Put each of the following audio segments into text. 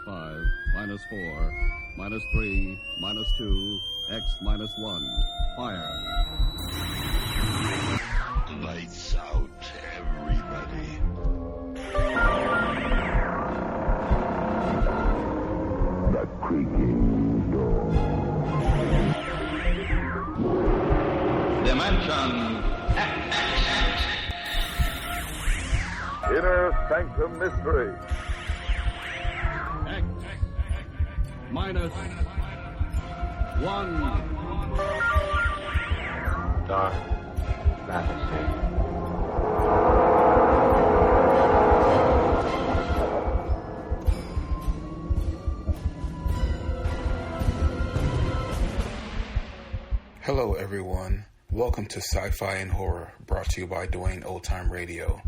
minus 5, minus 4, minus 3, minus 2, X minus 1. Fire. Lights out, everybody. The creaking door. Dimension X. Inner Sanctum Mystery. X minus 1. Dark fantasy. Hello everyone, welcome to Sci-Fi and Horror, brought to you by Dwayne Old Time Radio.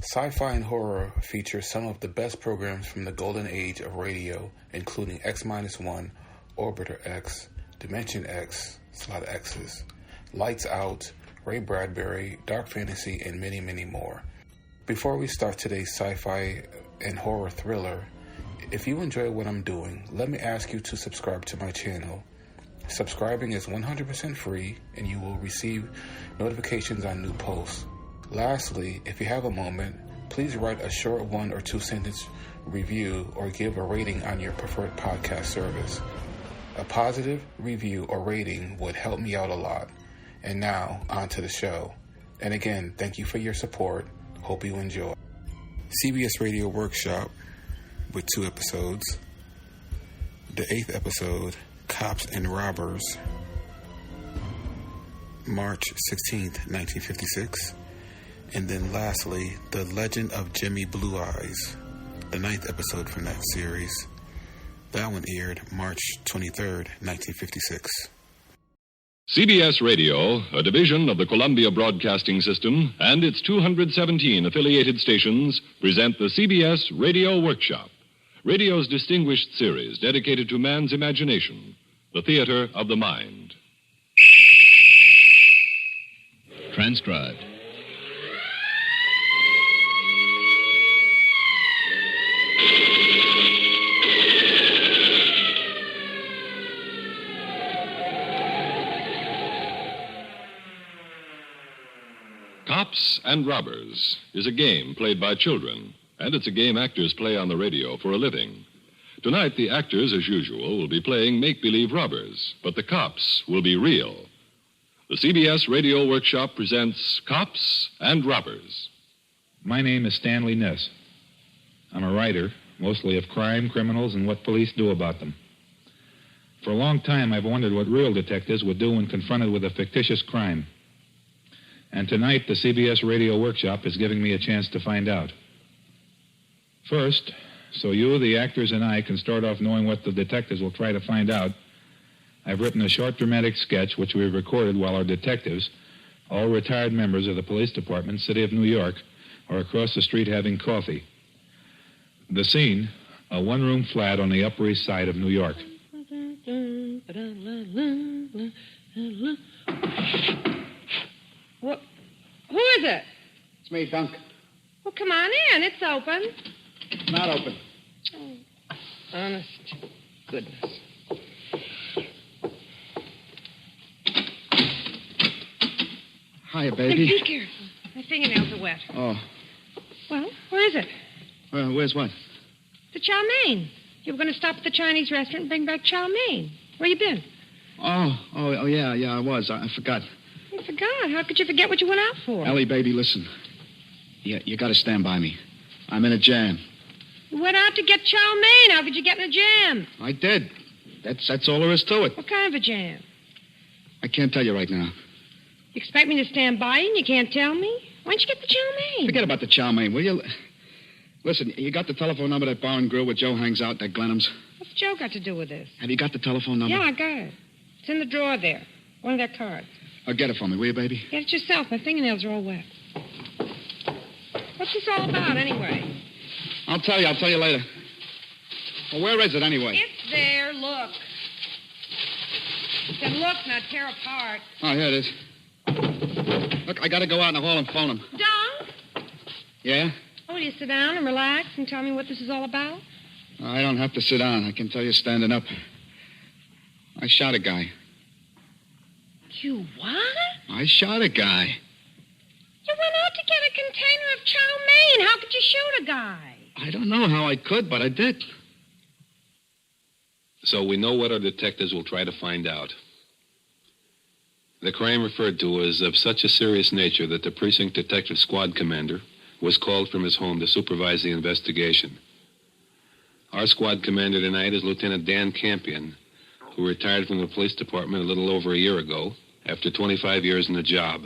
Sci-Fi and Horror features some of the best programs from the golden age of radio, including X-1, Orbiter X, Dimension X, it's a lot of X's, Lights Out, Ray Bradbury, Dark Fantasy, and many, many more. Before we start today's sci-fi and horror thriller, if you enjoy what I'm doing, let me ask you to subscribe to my channel. Subscribing is 100% free, and you will receive notifications on new posts. Lastly, if you have a moment, please write a short 1 or 2 sentence review or give a rating on your preferred podcast service. A positive review or rating would help me out a lot. And now, on to the show. And again, thank you for your support. Hope you enjoy. CBS Radio Workshop with 2 episodes. The 8th episode, Cops and Robbers, March 16th, 1956. And then lastly, The Legend of Jimmy Blue Eyes, the 9th episode from that series. That one aired March 23rd, 1956. CBS Radio, a division of the Columbia Broadcasting System, and its 217 affiliated stations present the CBS Radio Workshop, radio's distinguished series dedicated to man's imagination, the theater of the mind. Transcribed. Cops and Robbers is a game played by children, and it's a game actors play on the radio for a living. Tonight, the actors, as usual, will be playing make-believe robbers, but the cops will be real. The CBS Radio Workshop presents Cops and Robbers. My name is Stanley Ness. I'm a writer, mostly of crime, criminals, and what police do about them. For a long time, I've wondered what real detectives would do when confronted with a fictitious crime. And tonight, the CBS Radio Workshop is giving me a chance to find out. First, so you, the actors, and I can start off knowing what the detectives will try to find out, I've written a short dramatic sketch which we recorded while our detectives, all retired members of the police department, City of New York, are across the street having coffee. The scene, a one-room flat on the Upper East Side of New York. Who is it? It's me, Dunk. Well, come on in. It's open. Not open. Oh, honest goodness. Hiya, baby. Be careful. My fingernails are wet. Oh. Well, where is it? Where's what? The chow mein. You were going to stop at the Chinese restaurant and bring back chow mein. Where you been? Oh, yeah, I was. I forgot. You forgot? How could you forget what you went out for? Ellie, baby, listen. You got to stand by me. I'm in a jam. You went out to get chow mein. How could you get in a jam? I did. That's all there is to it. What kind of a jam? I can't tell you right now. You expect me to stand by you and you can't tell me? Why don't you get the chow mein? Forget about the chow mein, will you? Listen, you got the telephone number at that bar and grill where Joe hangs out, that Glenham's? What's Joe got to do with this? Have you got the telephone number? Yeah, I got it. It's in the drawer there. One of their cards. Oh, get it for me, will you, baby? Get it yourself. My fingernails are all wet. What's this all about, anyway? I'll tell you later. Well, where is it, anyway? It's there. Look. I said look, not tear apart. Oh, here it is. Look, I got to go out in the hall and phone him. Don? Yeah? Oh, will you sit down and relax and tell me what this is all about? I don't have to sit down. I can tell you standing up. I shot a guy. You what? I shot a guy. You went out to get a container of chow mein. How could you shoot a guy? I don't know how I could, but I did. So we know what our detectives will try to find out. The crime referred to was of such a serious nature that the precinct detective squad commander was called from his home to supervise the investigation. Our squad commander tonight is Lieutenant Dan Campion, who retired from the police department a little over a year ago after 25 years in the job.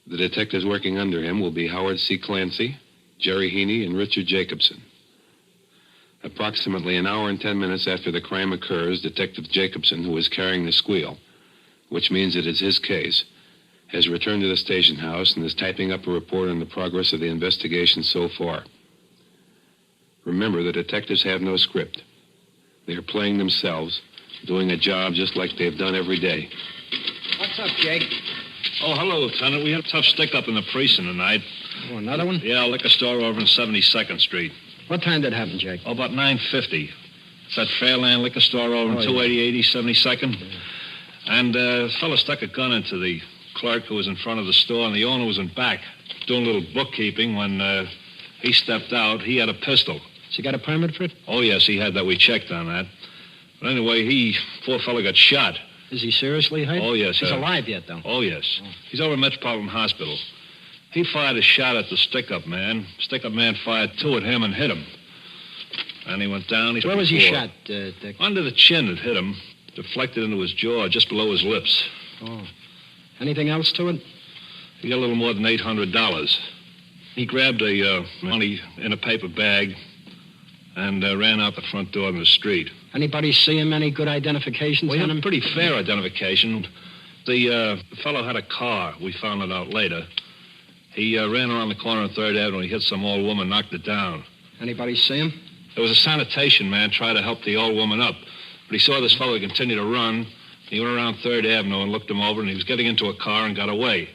The detectives working under him will be Howard C. Clancy, Jerry Heaney, and Richard Jacobson. Approximately an hour and 10 minutes after the crime occurs, Detective Jacobson, who is carrying the squeal, which means it is his case, has returned to the station house and is typing up a report on the progress of the investigation so far. Remember, the detectives have no script. They are playing themselves, doing a job just like they've done every day. What's up, Jake? Oh, hello, Lieutenant. We had a tough stick-up in the precinct tonight. Oh, another one? Yeah, a liquor store over on 72nd Street. What time did it happen, Jake? Oh, about 9:50. It's that Fairland liquor store over on 288 72nd. Yeah. And a fellow stuck a gun into the clerk who was in front of the store, and the owner was in back doing a little bookkeeping. When he stepped out, he had a pistol. Has he got a permit for it? Oh, yes, he had that. We checked on that. But anyway, poor fellow got shot. Is he seriously hurt? Oh, yes. He's alive yet, though? Oh, yes. Oh. He's over at Metropolitan Hospital. He fired a shot at the stick-up man. Stick-up man fired two at him and hit him. And he went down. Where was he shot, Dick? Under the chin it hit him. Deflected into his jaw, just below his lips. Oh. Anything else to it? He got a little more than $800. He grabbed money in a paper bag and ran out the front door in the street. Anybody see him? Any good identifications on him? Well, pretty fair identification. The fellow had a car. We found it out later. He ran around the corner on 3rd Avenue. He hit some old woman, knocked her down. Anybody see him? There was a sanitation man trying to help the old woman up. But he saw this fellow continue to run. He went around 3rd Avenue and looked him over, and he was getting into a car and got away.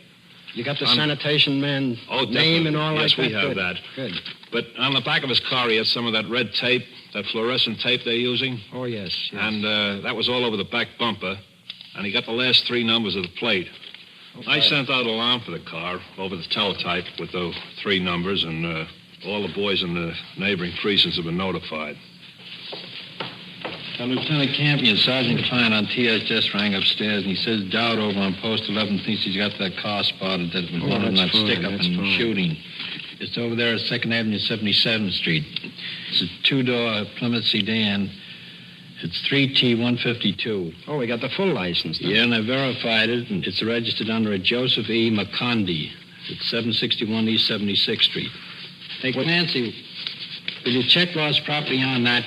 You got the sanitation man's name and all yes, like that? Yes, we have that. Good. But on the back of his car, he had some of that red tape, that fluorescent tape they're using. Oh, yes. And that was all over the back bumper. And he got the last 3 numbers of the plate. Okay. I sent out an alarm for the car over the teletype with those 3 numbers, and all the boys in the neighboring precincts have been notified. Lieutenant Campion, Sergeant Klein on TS just rang upstairs, and he says Dowd over on Post 11 thinks he's got that car spotted that was one of that stick-up and shooting. It's over there at 2nd Avenue, 77th Street. It's a 2-door Plymouth sedan. It's 3T152. Oh, we got the full license. Yeah, and I verified it, and it's registered under a Joseph E. McCondy. It's 761 East 76th Street. Hey, Clancy, will you check lost property on that?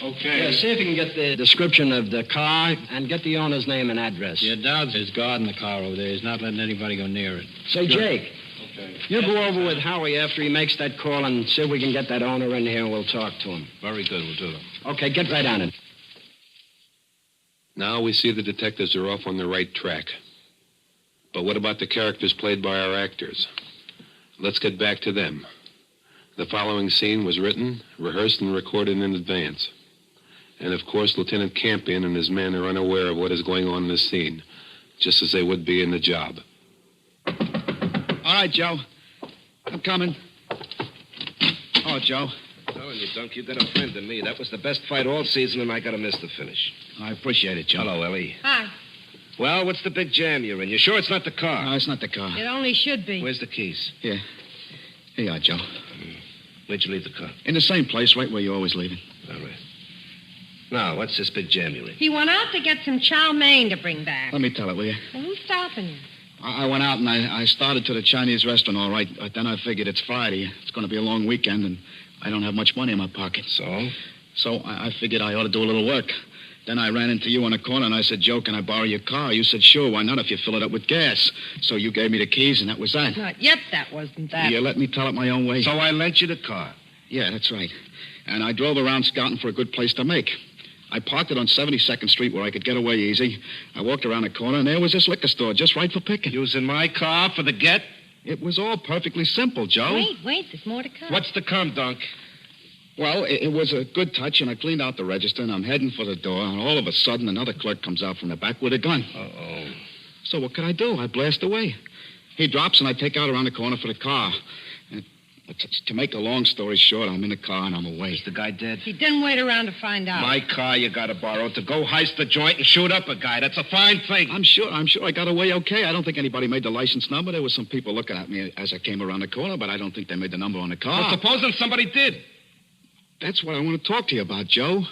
Okay. Yeah, see if you can get the description of the car and get the owner's name and address. Yeah, Dowd's is guarding the car over there. He's not letting anybody go near it. Say, Jake. Okay. You go over with Howie after he makes that call and see if we can get that owner in here and we'll talk to him. Very good. We'll do that. Okay, get right on it. Now we see the detectives are off on the right track. But what about the characters played by our actors? Let's get back to them. The following scene was written, rehearsed, and recorded in advance. And, of course, Lieutenant Campion and his men are unaware of what is going on in this scene, just as they would be in the job. All right, Joe. I'm coming. Oh, Joe. Telling you, Dunk, you did a friend to me. That was the best fight all season, and I got to miss the finish. I appreciate it, Joe. Hello, Ellie. Hi. Well, what's the big jam you're in? You sure it's not the car? No, it's not the car. It only should be. Where's the keys? Here. Here you are, Joe. Where'd you leave the car? In the same place, right where you always leave it. All right. Now, what's this big jam you're in? He went out to get some chow mein to bring back. Let me tell it, will you? Well, who's stopping you? I went out and I started to the Chinese restaurant, all right. But then I figured it's Friday. It's going to be a long weekend, and I don't have much money in my pocket. So? So I figured I ought to do a little work. Then I ran into you on the corner, and I said, Joe, can I borrow your car? You said, sure, why not if you fill it up with gas? So you gave me the keys, and that was that. Not yet, that wasn't that. You let me tell it my own way. So I lent you the car? Yeah, that's right. And I drove around scouting for a good place to make. I parked it on 72nd Street where I could get away easy. I walked around the corner, and there was this liquor store just right for picking. Using my car for the get? It was all perfectly simple, Joe. Wait, there's more to come. What's to come, Dunk? Well, it was a good touch, and I cleaned out the register, and I'm heading for the door, and all of a sudden, another clerk comes out from the back with a gun. Uh-oh. So what could I do? I blast away. He drops, and I take out around the corner for the car. And to make a long story short, I'm in the car, and I'm away. Is the guy dead? He didn't wait around to find out. My car you got to borrow to go heist the joint and shoot up a guy. That's a fine thing. I'm sure I got away okay. I don't think anybody made the license number. There was some people looking at me as I came around the corner, but I don't think they made the number on the car. Well, supposing somebody did. That's what I want to talk to you about, Joe.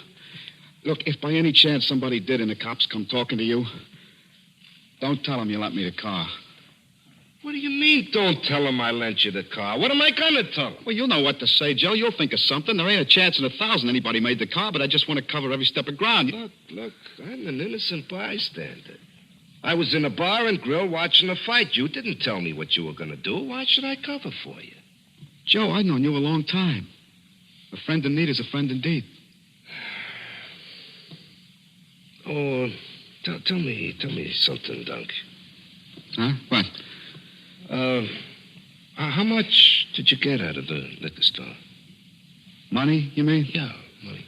Look, if by any chance somebody did and the cops come talking to you, don't tell them you lent me the car. What do you mean, don't tell him I lent you the car? What am I going to tell him? Well, you'll know what to say, Joe. You'll think of something. There ain't a chance in 1,000 anybody made the car, but I just want to cover every step of ground. Look, I'm an innocent bystander. I was in a bar and grill watching a fight. You didn't tell me what you were going to do. Why should I cover for you? Joe, I've known you a long time. A friend in need is a friend indeed. Oh, tell me something, Dunk. Huh? What? How much did you get out of the liquor store? Money, you mean? Yeah, money.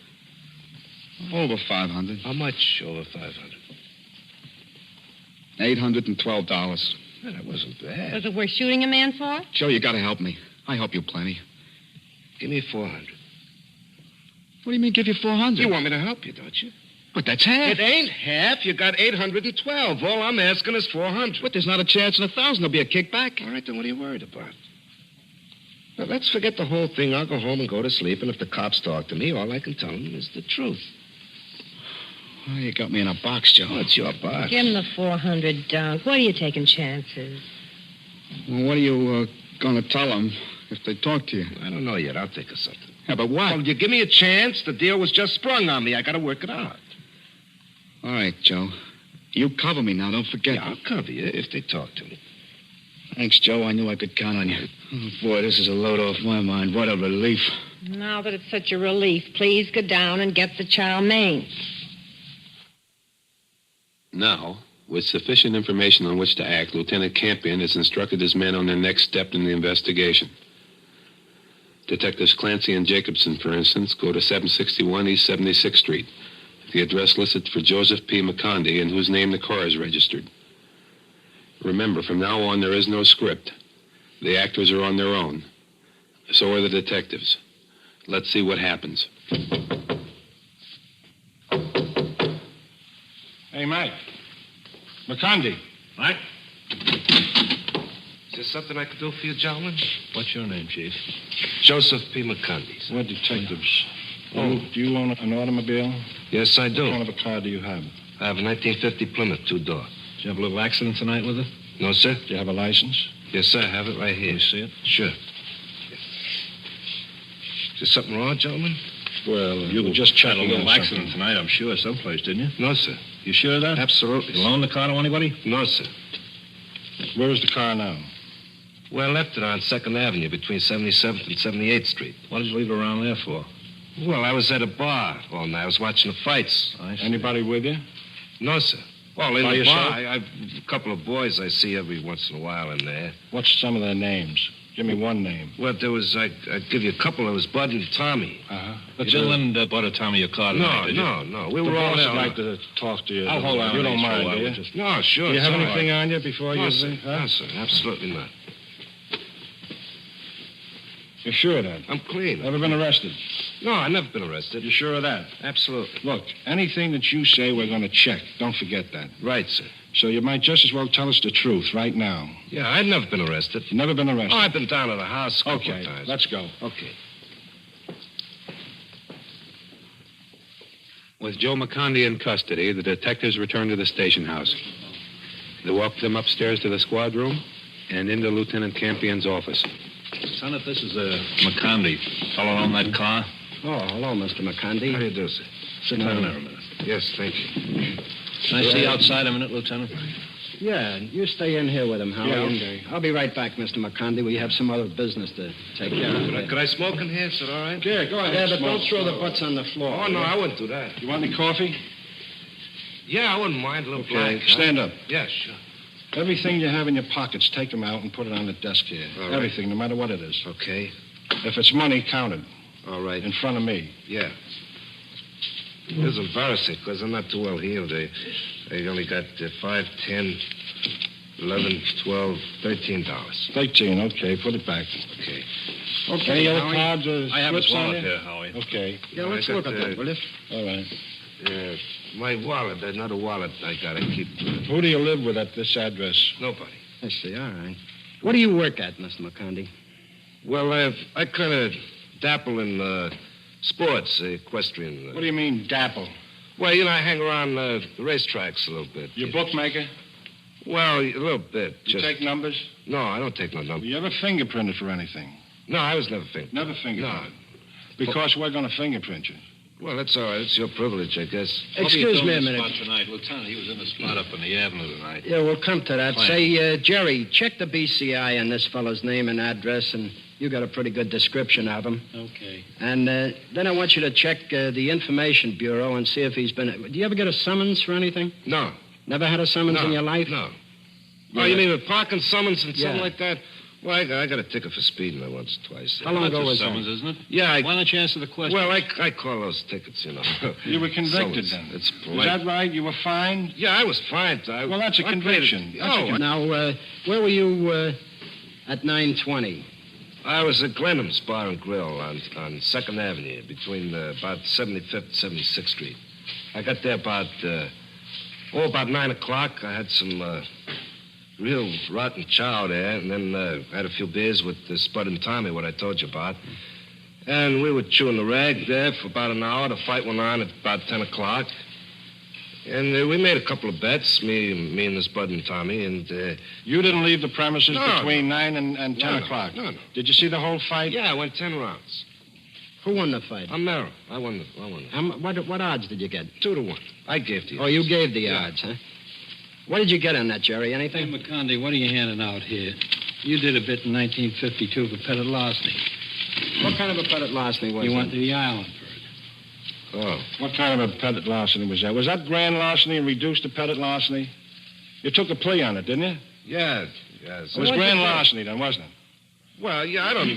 Over 500. How much over 500? $812. Well, that wasn't bad. Was it worth shooting a man for? Joe, you gotta help me. I help you plenty. Give me 400. What do you mean, give you 400? You want me to help you, don't you? But that's half. It ain't half. You got 812. All I'm asking is 400. But there's not a chance in 1,000 there'll be a kickback. All right, then what are you worried about? Now, let's forget the whole thing. I'll go home and go to sleep, and if the cops talk to me, all I can tell them is the truth. Well, you got me in a box, Joe. Oh, it's your box. Give him the 400, Dunk. What are you taking chances? Well, what are you going to tell them if they talk to you? I don't know yet. I'll think of something. Yeah, but what? Well, you give me a chance. The deal was just sprung on me. I got to work it out. All right, Joe. You cover me now. Don't forget. Yeah, I'll cover you if they talk to me. Thanks, Joe. I knew I could count on you. Oh, boy, this is a load off my mind. What a relief. Now that it's such a relief, please go down and get the chow mein. Now, with sufficient information on which to act, Lieutenant Campion has instructed his men on their next step in the investigation. Detectives Clancy and Jacobson, for instance, go to 761 East 76th Street, the address listed for Joseph P. McCondy, in whose name the car is registered. Remember, from now on, there is no script. The actors are on their own. So are the detectives. Let's see what happens. Hey, Mike. McCondy. Mike? Is there something I can do for you, gentlemen? What's your name, Chief? Joseph P. McCondy. We're detectives. Do you own an automobile? Yes, I do. What kind of a car do you have? I have a 1950 Plymouth, two-door. Did you have a little accident tonight with it? No, sir. Do you have a license? Yes, sir. I have it right here. Can you see it? Sure. Is there something wrong, gentlemen? Well, you were just had a little accident tonight, I'm sure, someplace, didn't you? No, sir. You sure of that? Absolutely. You loaned the car to anybody? No, sir. Where is the car now? Well, I left it on 2nd Avenue between 77th and 78th Street. What did you leave it around there for? Well, I was at a bar all night. I was watching the fights. Anybody with you? No, sir. Well, in By the yourself? bar, I've a couple of boys I see every once in a while in there. What's some of their names? Give me one name. Well, there was, I'd give you a couple. There was Bud and Tommy. Uh-huh. But you didn't lend Bud or Tommy your car tonight, did you? No. We The were all boss there. would like to talk to you. I'll hold on. You don't mind, for a do while. you? No, sure. Do you have it's all anything right. on you before No, you... sir. Huh? No, sir. Absolutely not. You're sure of that? I'm clean. Never been arrested? No, I've never been arrested. You're sure of that? Absolutely. Look, anything that you say, we're going to check. Don't forget that. Right, sir. So you might just as well tell us the truth right now. Yeah, I've never been arrested. You've never been arrested? Oh, I've been down to the house a couple of times. Let's go. Okay. With Joe McCondy in custody, the detectives return to the station house. They walk them upstairs to the squad room and into Lieutenant Campion's office. Son, if this is McCondy, fellow on that car. Oh, hello, Mr. McCondy. How do you do, sir? Sit down there a minute. Yes, thank you. Can I see you outside a minute, Lieutenant? Yeah, you stay in here with him, Howie. Yeah, and okay. I'll be right back, Mr. McCondy. We have some other business to take care of. Could I smoke in here? Is that all right? Yeah, go ahead. Yeah, but Smoke. don't throw the butts on the floor. Oh, no, I wouldn't do that. You want any coffee? Yeah, I wouldn't mind a little Okay, black. stand up. Yeah, sure. Everything you have in your pockets, take them out and put it on the desk here. All right. Everything, no matter what it is. Okay. If it's money, count it. All right. In front of me. Yeah. It's embarrassing because I'm not too well healed. They only got $5, $10, $11, $12, $13. 13, okay. Put it back. Okay. Okay, any other cards or I have his slips on wallet you? here, Howie. Okay. Yeah, let's look at that, will you? All right. My wallet, another wallet I got. I keep. Who do you live with at this address? Nobody. I see, all right. What do you work at, Mr. McCondy? Well, I kind of dapple in sports, equestrian. What do you mean, dapple? Well, I hang around the racetracks a little bit. You bookmaker? Well, a little bit. You take numbers? No, I don't take no numbers. You ever fingerprinted for anything? No, I was never fingerprinted. Never fingerprinted? No. Because we're going to fingerprint you. Well, that's all right. It's your privilege, I guess. Excuse me a minute. Tonight. Lieutenant, he was in the spot up on the avenue tonight. Yeah, we'll come to that. Fine. Say, Jerry, check the BCI on this fellow's name and address, and you got a pretty good description of him. Okay. And then I want you to check the Information Bureau and see if he's been... Do you ever get a summons for anything? No. Never had a summons in your life? No. Yeah. Oh, you mean a parking summons and something Yeah. like that? Well, I got a ticket for speeding there once or twice. How long ago was summons, that? isn't it? Yeah, Why don't you answer the question? Well, I call those tickets, You were convicted Summons. then? It's Is polite. that right? You were fined? Yeah, I was fined. Well, that's a I paid conviction. it. That's a Oh, con- Now, where were you at 9:20? I was at Glenham's Bar and Grill on 2nd Avenue between about 75th and 76th Street. I got there about 9 o'clock. I had some real rotten chow there, and then had a few beers with Spud and Tommy, what I told you about. And we were chewing the rag there for about an hour. The fight went on at about 10 o'clock. And we made a couple of bets, me and this Bud and Tommy, and... You didn't leave the premises No, between 9 and 10 No, o'clock? no. Did you see the whole fight? Yeah, I went 10 rounds. Who won the fight? Amero. I won. What odds did you get? 2-1. I gave to you. Oh, you gave the Yeah. odds, huh? What did you get on that, Jerry? Hey, Anything? McCondy, what are you handing out here? You did a bit in 1952 for pettit larceny. What kind of a pettit larceny was You it? went to the island for it. Oh. What kind of a pettit larceny was that? Was that grand larceny and reduced to pettit larceny? You took a plea on it, didn't you? Yeah. It was grand larceny then, wasn't it? Well, yeah, I don't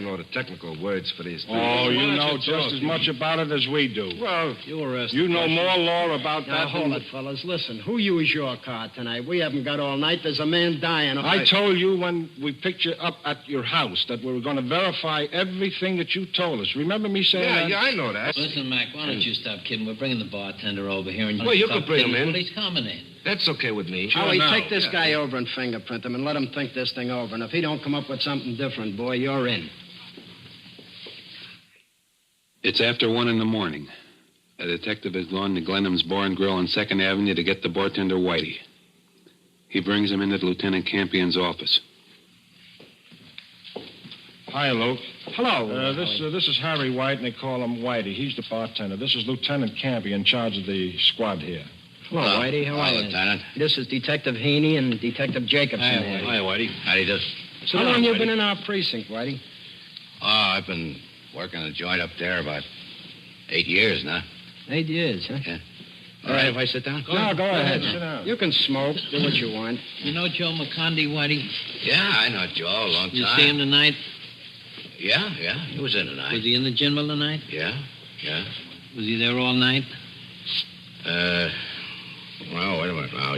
know the technical words for these things. Oh, you Why don't know talk just to as me? much about it as we do. Well, You were arrested. You know more law about Now, that hold than... it, fellas. Listen, who used your car tonight? We haven't got all night. There's a man dying. I told you when we picked you up at your house that we were going to verify everything that you told us. Remember me saying that? Yeah, I know that. Listen, Mac, why don't you stop kidding? We're bringing the bartender over here. And Well, you stop can bring him kidding. in. Well, he's coming in. That's okay with me. Howie, now. take this guy over and fingerprint him and let him think this thing over. And if he don't come up with something different, boy, you're in. It's after 1 in the morning. A detective has gone to Glenham's Bar and Grill on 2nd Avenue to get the bartender, Whitey. He brings him into Lieutenant Campion's office. Hi, Luke. Hello. This is Harry White, and they call him Whitey. He's the bartender. This is Lieutenant Campion in charge of the squad here. Hello, Whitey. How are you? Lieutenant. This is Detective Heaney and Detective Jacobson. Hi, Whitey. How do you do? How long you been in our precinct, Whitey? Oh, I've been working a joint up there about 8 years now. 8 years, huh? Yeah. All right, if I sit down? Go ahead. Sit down. You can smoke. Do what you want. You know Joe McCondy, Whitey? Yeah, I know Joe a long You time. see him tonight? Yeah, he was in tonight. Was he in the General tonight? Yeah. Was he there all night? Well, wait a minute now.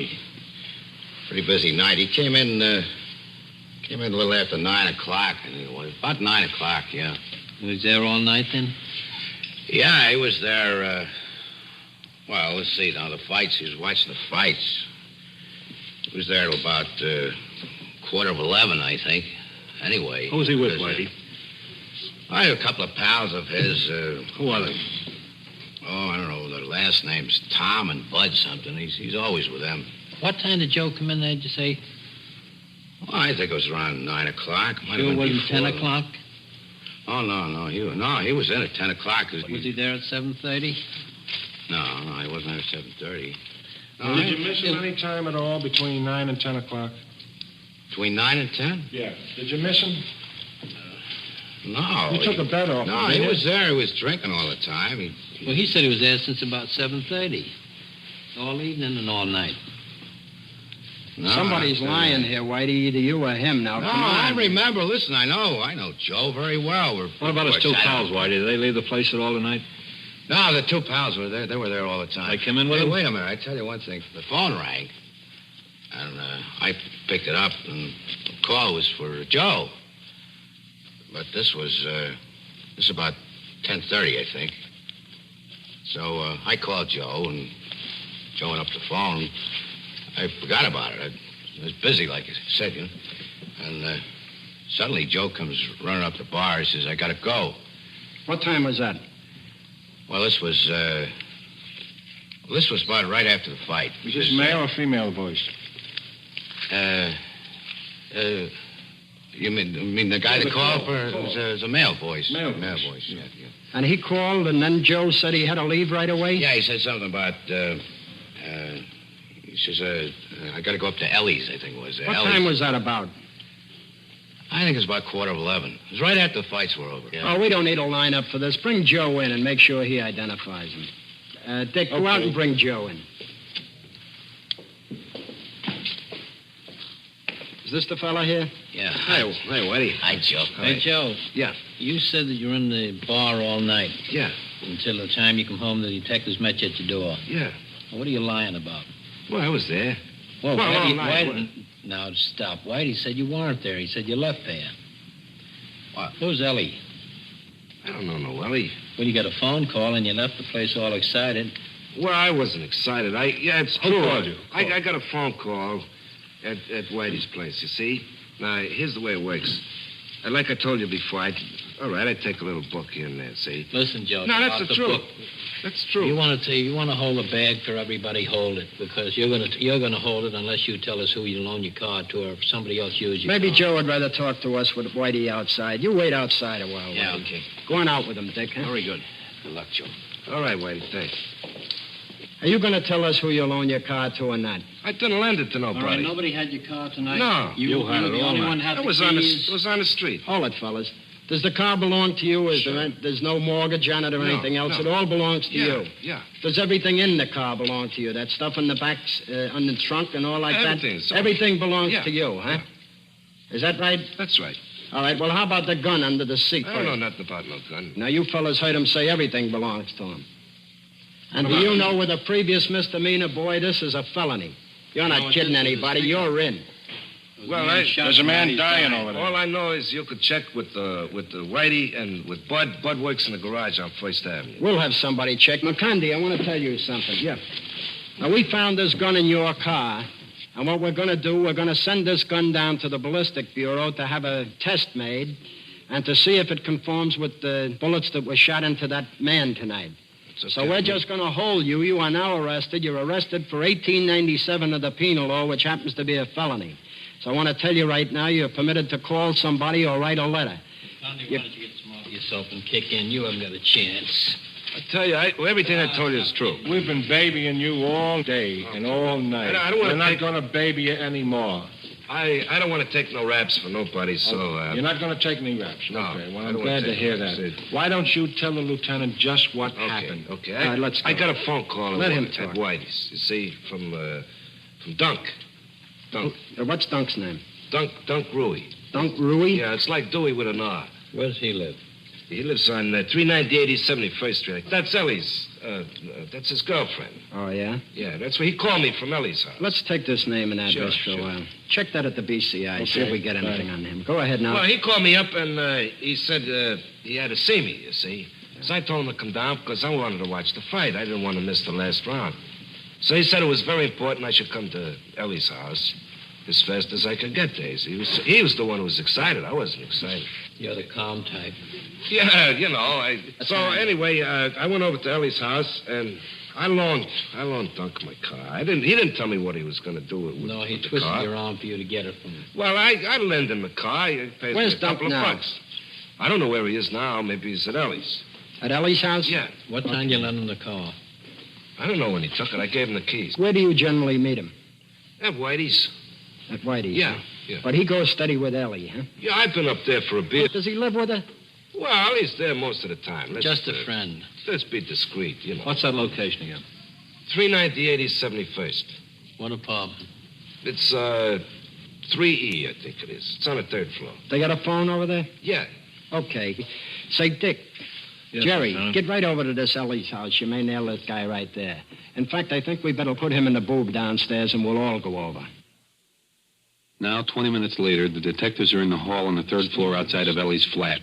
Pretty busy night. He came in a little after 9 o'clock. About 9 o'clock, yeah. He was there all night then? Yeah, he was there, well, let's see now, the fights. He was watching the fights. He was there till about 11:15, I think. Anyway. Who was he with, Whitey? I have a couple of pals of his. Who are they? Oh, I don't know. Their last name's Tom and Bud something. He's always with them. What time did Joe come in there, did you say? Well, I think it was around 9 o'clock. Might have Joe been wasn't before 10 then. o'clock? Oh, no. He was in at 10 o'clock. Was he there at 7:30? No, he wasn't there at 7:30. No, Did you miss him any time at all between 9 and 10 o'clock? Between 9 and 10? Yeah. Did you miss him? No. You took a bet off him, No, he didn't you? was there. He was drinking all the time. Well, he said he was there since about 7:30. All evening and all night. No, Somebody's lying here, Whitey. Either you or him. Now, No, come on. I remember. Listen, I know Joe very well. What about his two pals, Whitey? Did they leave the place at all tonight? No, the two pals were there. They were there all the time. They came in with him? Wait a minute. I tell you one thing. The phone rang, and I picked it up, and the call was for Joe. But this was about 10:30, I think. So I called Joe, and Joe went up the phone. I forgot about it. I was busy, like I said, you know. And suddenly Joe comes running up the bar. He says, I gotta go. What time was that? Well, this was about right after the fight. Was this male or female voice? You mean the guy that called for? It was a male voice. Male voice, yeah. And he called, and then Joe said he had to leave right away? Yeah, he said something about, he says, I got to go up to Ellie's, I think it was. What time was that about? I think it was about 11:15. It was right after the fights were over. Yeah. Oh, we don't need a lineup for this. Bring Joe in and make sure he identifies him. Dick, go out and bring Joe in. Is this the fella here? Yeah. Hey, Whitey. Hi, Joe. Hey, Joe. Yeah. You said that you were in the bar all night. Yeah. Until the time you come home, the detectives met you at your door. Yeah. What are you lying about? Well, I was there. Well, all night. Now, stop. Whitey said you weren't there. He said you left there. What? Who's Ellie? I don't know no Ellie. Well, you got a phone call and you left the place all excited. Well, I wasn't excited. It's Who true. called you? I got a phone call at Whitey's place, you see. Now, here's the way it works. Like I told you before, I take a little book here and there, see? Listen, Joe. No, that's about the truth. book. That's true. You want to hold a bag for everybody, hold it, because you're gonna hold it unless you tell us who you loan your car to, or if somebody else uses your Maybe car. Joe would rather talk to us with Whitey outside. You wait outside a while. Yeah, Whitey. okay. Go on out with him, Dick. Huh? Very good. Good luck, Joe. All right, Whitey, thanks. Are you going to tell us who you loan your car to or not? I didn't lend it to All right, nobody. nobody had your car tonight? No. You had were it the all only night. one had It the was keys? on the street. Hold it, fellas. Does the car belong to you? There's no mortgage on it or anything else? no. It all belongs to you? Yeah. Does everything in the car belong to you? That stuff in the back, on the trunk and all like Everything. that? Everything belongs Yeah. to you, huh? Yeah. Is that right? That's right. All right, well, how about the gun under the seat? I don't know nothing about no gun. Now, you fellas heard him say everything belongs to him. And Come do on. you know with a previous misdemeanor, boy, this is a felony. You're not kidding anybody. You're in. Well, There's a man dying over there. all I know is you could check with the Whitey and with Bud. Bud works in the garage on First Avenue. We'll have somebody check. McCondy, I want to tell you something. Yeah. Now, we found this gun in your car, and what we're going to do, we're going to send this gun down to the Ballistic Bureau to have a test made and to see if it conforms with the bullets that were shot into that man tonight. So we're just going to hold you. You are now arrested. You're arrested for 1897 of the penal law, which happens to be a felony. So I want to tell you right now, you're permitted to call somebody or write a letter. Connie, why don't you get some off yourself and kick in? You haven't got a chance. I tell you, everything I told you is true. We've been babying you all day and all night. I don't wanna We're not take- going to baby you anymore. I don't want to take no raps for nobody, so... You're not going to take any raps? No, Okay, well, I I'm don't glad wanna to take hear no that. raps. Why don't you tell the lieutenant just what happened? Okay. All right, let's go. I got a phone call Let him at talk. Whitey's, you see, from Dunk. Dunk. What's Dunk's name? Dunk Rui. Dunk Rui? Yeah, it's like Dewey with an R. Where does he live? He lives on 398 East 71st Street. That's Ellie's. That's his girlfriend. Oh, yeah? Yeah, that's where he called me from Ellie's house. Let's take this name and address Sure, for a sure. while. Check that at the BCI. See if we get anything on him. Go ahead now. Well, he called me up and he said he had to see me, you see. So I told him to come down because I wanted to watch the fight. I didn't want to miss the last round. So he said it was very important I should come to Ellie's house as fast as I could get there. He was the one who was excited. I wasn't excited. You're the calm type. Yeah, you know. So anyway, I went over to Ellie's house and I loaned Dunk my car. He didn't tell me what he was going to do with No, he with the twisted car. your arm for you to get it from him. Well, I lend him the car. He pays Where's me a couple Dunk of now? bucks. I don't know where he is now. Maybe he's at Ellie's. At Ellie's house? Yeah. What time you lend him the car? I don't know when he took it. I gave him the keys. Where do you generally meet him? At Whitey's. At Whitey's? Yeah, huh? yeah. But he goes steady with Ellie, huh? Yeah, I've been up there for a bit. Does he live with her? Well, he's there most of the time. Just a friend. Let's be discreet, you know. What's that location again? 398 East 71st. What apartment? It's 3E, I think it is. It's on the 3rd floor. They got a phone over there? Yeah. Okay. Say, Dick. Yes, Jerry, Lieutenant. get right over to this Ellie's house. You may nail that guy right there. In fact, I think we better put him in the boob downstairs and we'll all go over. Now, 20 minutes later, the detectives are in the hall on the 3rd floor outside of Ellie's flat.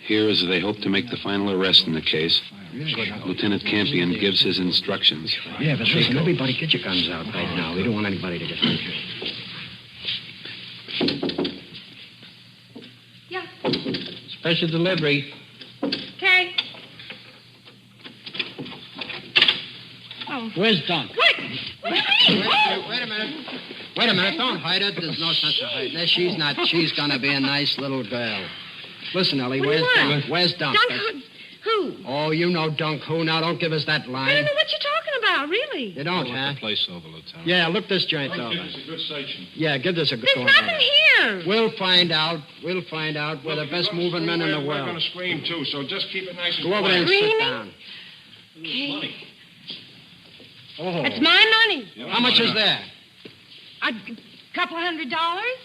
Here, as they hope to make the final arrest in the case, Lieutenant Campion gives his instructions. Yeah, but listen, everybody get your guns out right now. We don't want anybody to get hurt. Yeah. Special delivery. Okay. Oh. Where's Dunk? What? What do you mean? Wait a minute. Wait a minute. Don't hide it. There's no sense of hiding it. She's not. She's going to be a nice little girl. Listen, Ellie, What do you where's want? Dunk? Where's Dunk? Dunk who? Oh, you know Dunk who. Now, don't give us that line. I don't know what you're talking about, really. You don't, Look huh? the place over, Lieutenant. Yeah, look this joint over. It's a good searching. Yeah, give this a good There's going nothing over. here. We'll find out. We'll find out. We're the best moving men in the We're going world. to scream, too, so just keep it nice and Go over there and sit Screaming? down. Okay. Oh. It's my money. How much is there? A couple $100.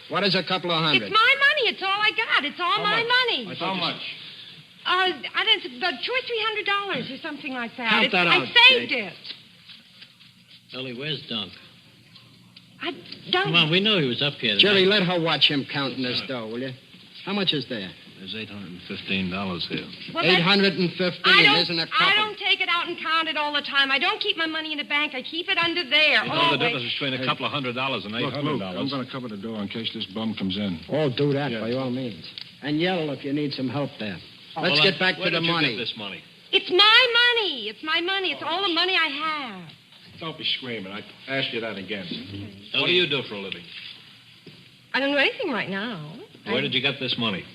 What is a couple of It's hundred? my money. It's all I got. It's all my money. How much? I don't know, about $200 or $300 or something like that. Count that I out, saved Jake. it. Ellie, where's Dunk? I don't. Come on, we know he was up here. Jerry, tonight. let her watch him counting this dough, will you? How much is there? There's $815 here. Well, that's- 815 isn't a couple. I don't take it out and count it all the time. I don't keep my money in the bank. I keep it under there. You know the always. difference between a couple of $100 and Look, Luke, I'm $800. going to cover the door in case this bum comes in. Oh, do that Yeah. by all means. And yell if you need some help there. Let's Well, get back Where to the did you money. get this money? It's my money. It's my money. It's all the money I have. Don't be screaming. I ask you that again. What do you do for a living? I don't do anything right now. Where did you get this money?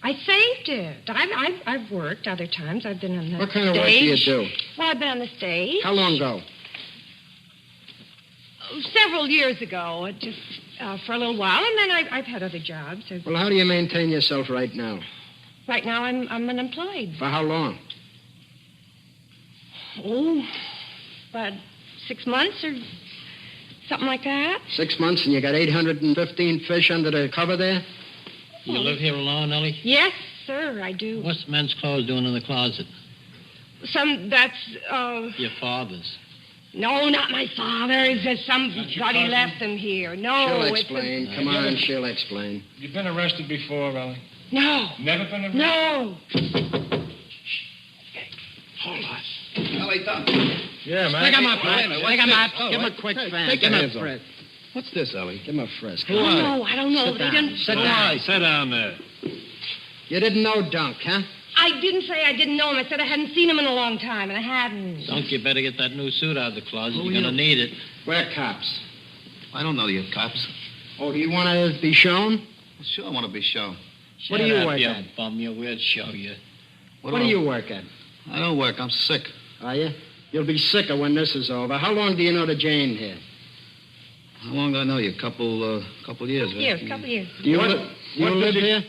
I saved it. I've worked other times. I've been on the What kind of stage. work do you do? Well, I've been on the stage. How long ago? Several years ago, just for a little while, and then I've had other jobs. Well, how do you maintain yourself right now? Right now, I'm unemployed. For how long? Oh, about 6 months or something like that. 6 months and you got 815 fish under the cover there? You live here alone, Ellie? Yes, sir, I do. What's the men's clothes doing in the closet? That's Your father's. no, not my father's. Somebody left them here. No, She'll it's explain. Come on, she'll explain. You've been arrested before, Ellie? No. Never been arrested? No. Hold on. Ellie, Dunk. Yeah, man. Pick him up, Wait a man. minute, Pick what's him up. this? Oh, Give him a what? quick fan. Take Give your him hands a off. frisk. What's this, Ellie? Give him a frisk. I don't know. I don't know. Sit They down. didn't. Sit down. Sit down there. You didn't know Dunk, huh? I didn't say I didn't know him. I said I hadn't seen him in a long time, and I hadn't. Dunk, you better get that new suit out of the closet. You're going to need it. We're cops. I don't know you cops. Oh, do you want to be shown? Sure, I want to be shown. What do you Shut up, work you at? bum. We'll show you. What do you work at? I don't work. I'm sick. Are you? You'll be sicker when this is over. How long do you know the Jane here? How long do I know you? Couple years, right? Couple years. Do you, What- you what live did you- here?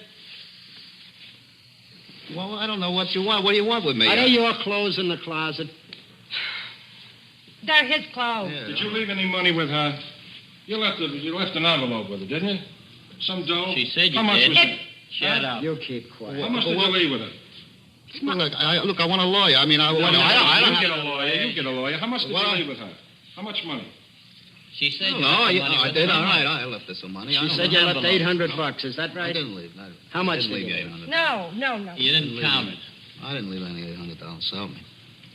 Well, I don't know what you want. What do you want with me? Are they your clothes in the closet? They're his clothes. Did you leave any money with her? You left an envelope with her, didn't you? Some dough? She said you How much did. was it? Shut up. You keep quiet. How much did you leave with her? Well, look, I want a lawyer. I mean, I don't You get a lawyer. You get a lawyer. How much did Well, you leave with her? How much money? She said you No, left the money I with did. her. All right, I left her some money. I She don't said know. you left envelope. $800. Is that I right? didn't leave. No, How much I didn't did leave you you leave? 800. No. You didn't count it. I didn't leave any $800. Help me.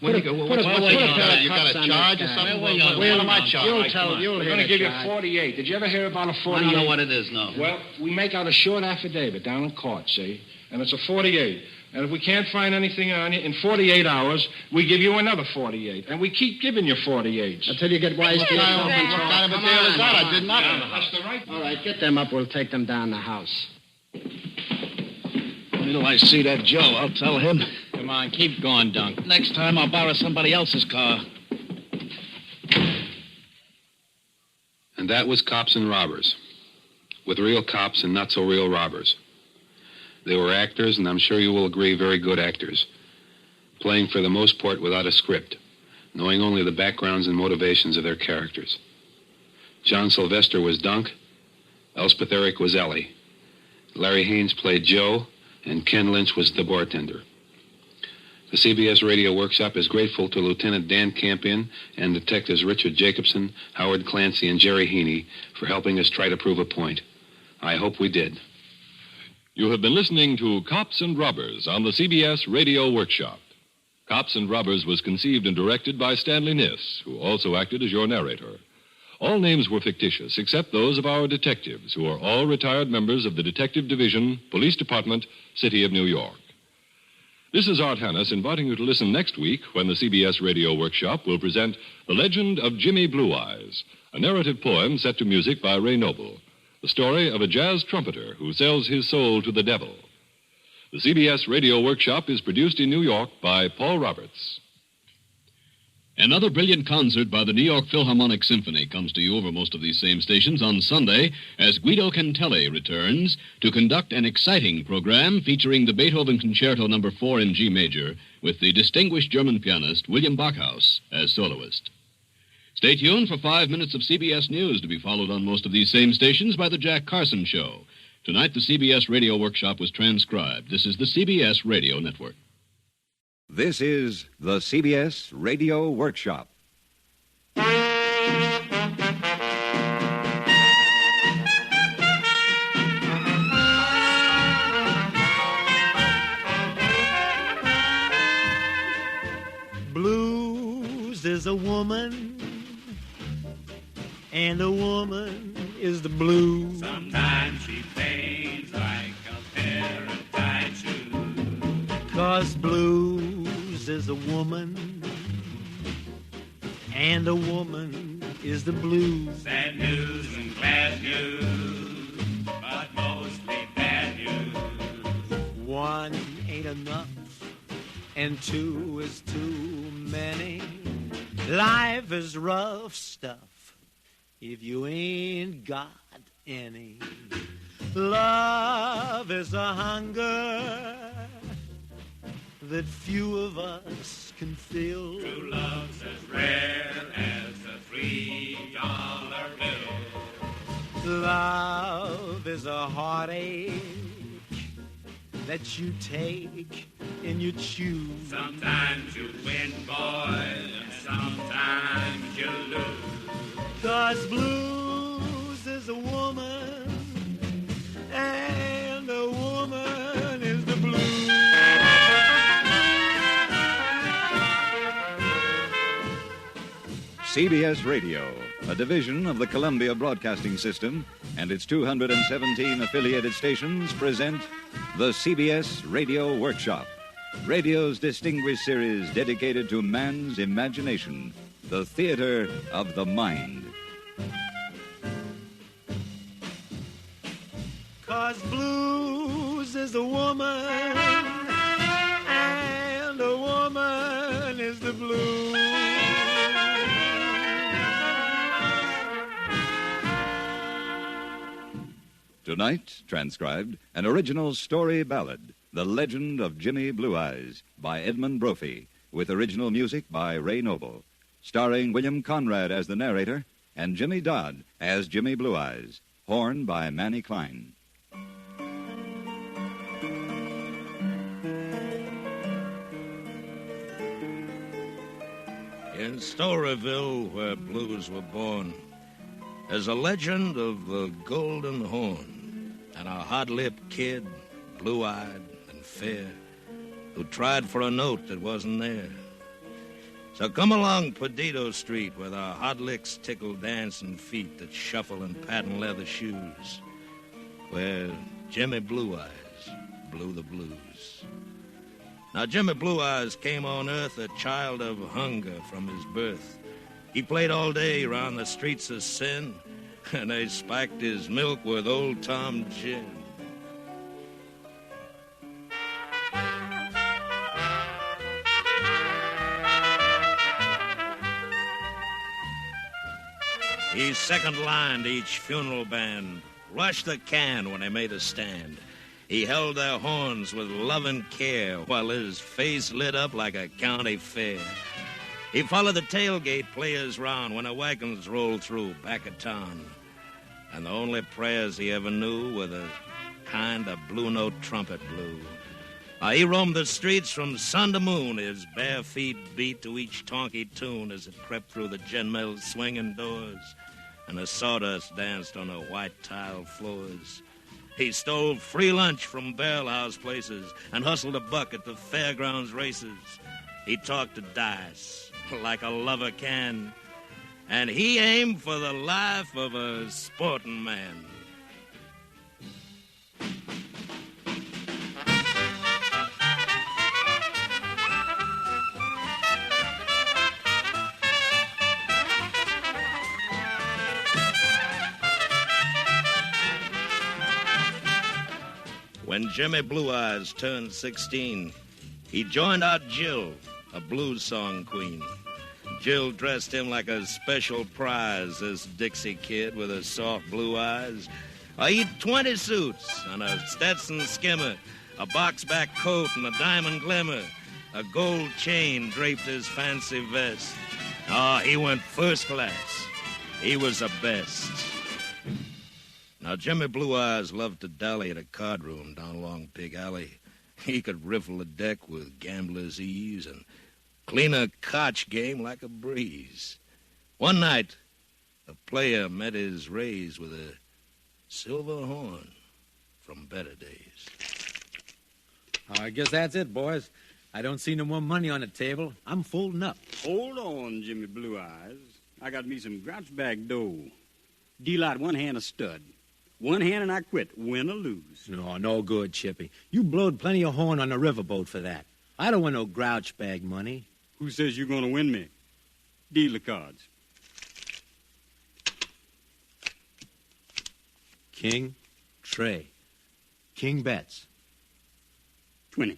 Put a- put a- put a pair of You got cuffs a on charge that or guy. something? Where were you? What am I You'll charged? tell. You'll We're hear going to the give you charge. 48. Did you ever hear about a I 48? don't know what it is, no. Well, we make out a short affidavit down in court, see? And it's a 48. And if we can't find anything on you, in 48 hours, we give you another 48. And we keep giving you 48s. Until you get wise to Yeah, yourself and yeah. talk. What kind of a Come deal is on. that? I did nothing. Yeah, that's the right All right, get them up. We'll take them down the house. Wait till I see that Joe. I'll tell him. Come on, keep going, Dunk. Next time I'll borrow somebody else's car. And that was Cops and Robbers, with real cops and not so real robbers. They were actors, and I'm sure you will agree, very good actors, playing for the most part without a script, knowing only the backgrounds and motivations of their characters. John Sylvester was Dunk. Elspeth Eric was Ellie. Larry Haynes played Joe, and Ken Lynch was the bartender. The CBS Radio Workshop is grateful to Lieutenant Dan Campion and Detectives Richard Jacobson, Howard Clancy, and Jerry Heaney for helping us try to prove a point. I hope we did. You have been listening to Cops and Robbers on the CBS Radio Workshop. Cops and Robbers was conceived and directed by Stanley Niss, who also acted as your narrator. All names were fictitious, except those of our detectives, who are all retired members of the Detective Division, Police Department, City of New York. This is Art Hannes inviting you to listen next week when the CBS Radio Workshop will present The Legend of Jimmy Blue Eyes, a narrative poem set to music by Ray Noble, the story of a jazz trumpeter who sells his soul to the devil. The CBS Radio Workshop is produced in New York by Paul Roberts. Another brilliant concert by the New York Philharmonic Symphony comes to you over most of these same stations on Sunday as Guido Cantelli returns to conduct an exciting program featuring the Beethoven Concerto No. 4 in G major with the distinguished German pianist William Backhaus as soloist. Stay tuned for 5 minutes of CBS News to be followed on most of these same stations by The Jack Carson Show. Tonight, the CBS Radio Workshop was transcribed. This is the CBS Radio Network. This is the CBS Radio Workshop. Blues is a woman, and a woman is the blues. Sometimes she plays like a pair of tight shoes. 'Cause blues is a woman, and a woman is the blues. Sad news and glad news, but mostly bad news. One ain't enough, and two is too many. Life is rough stuff if you ain't got any. Love is a hunger that few of us can fill. True love's as rare as a $3 bill. Love is a heartache that you take and you choose. Sometimes you win, boy, and sometimes you lose. 'Cause blues is a woman, and a woman is the blues. CBS Radio, a division of the Columbia Broadcasting System, and its 217 affiliated stations present the CBS Radio Workshop, radio's distinguished series dedicated to man's imagination, the theater of the mind. 'Cause blues is a woman, and a woman is the blues. Tonight, transcribed, an original story ballad, The Legend of Jimmy Blue Eyes, by Edmund Brophy, with original music by Ray Noble, starring William Conrad as the narrator and Jimmy Dodd as Jimmy Blue Eyes, horn by Manny Klein. In Storyville, where blues were born, there's a legend of the Golden Horn and a hot-lipped kid, blue-eyed and fair, who tried for a note that wasn't there. So come along Perdido Street where the hot licks tickle dancing feet that shuffle in patent leather shoes, where Jimmy Blue Eyes blew the blues. Now, Jimmy Blue Eyes came on earth a child of hunger from his birth. He played all day around the streets of sin, and they spiked his milk with Old Tom gin. He second-lined each funeral band, rushed the can when they made a stand. He held their horns with loving care while his face lit up like a county fair. He followed the tailgate players round when the wagons rolled through back of town. And the only prayers he ever knew were the kind of blue note trumpet blew. He roamed the streets from sun to moon, his bare feet beat to each tonky tune as it crept through the gin mill swinging doors, and the sawdust danced on the white tile floors. He stole free lunch from barrel house places and hustled a buck at the fairgrounds races. He talked to dice like a lover can, and he aimed for the life of a sporting man. When Jimmy Blue Eyes turned 16, he joined out Jill, a blues song queen. Jill dressed him like a special prize, this Dixie kid with her soft blue eyes. He'd 20 suits and a Stetson skimmer, a box-back coat and a diamond glimmer. A gold chain draped his fancy vest. He went first class. He was the best. Now, Jimmy Blue Eyes loved to dally at a card room down along Pig Alley. He could riffle a deck with gambler's ease and clean a cotch game like a breeze. One night, a player met his raise with a silver horn from better days. I guess that's it, boys. I don't see no more money on the table. I'm folding up. Hold on, Jimmy Blue Eyes. I got me some grouch bag dough. Deal out one hand a stud. One hand and I quit, win or lose. No good, Chippy. You blowed plenty of horn on the riverboat for that. I don't want no grouch bag money. Who says you're going to win me? Deal the cards. King, tray. King bets. 20.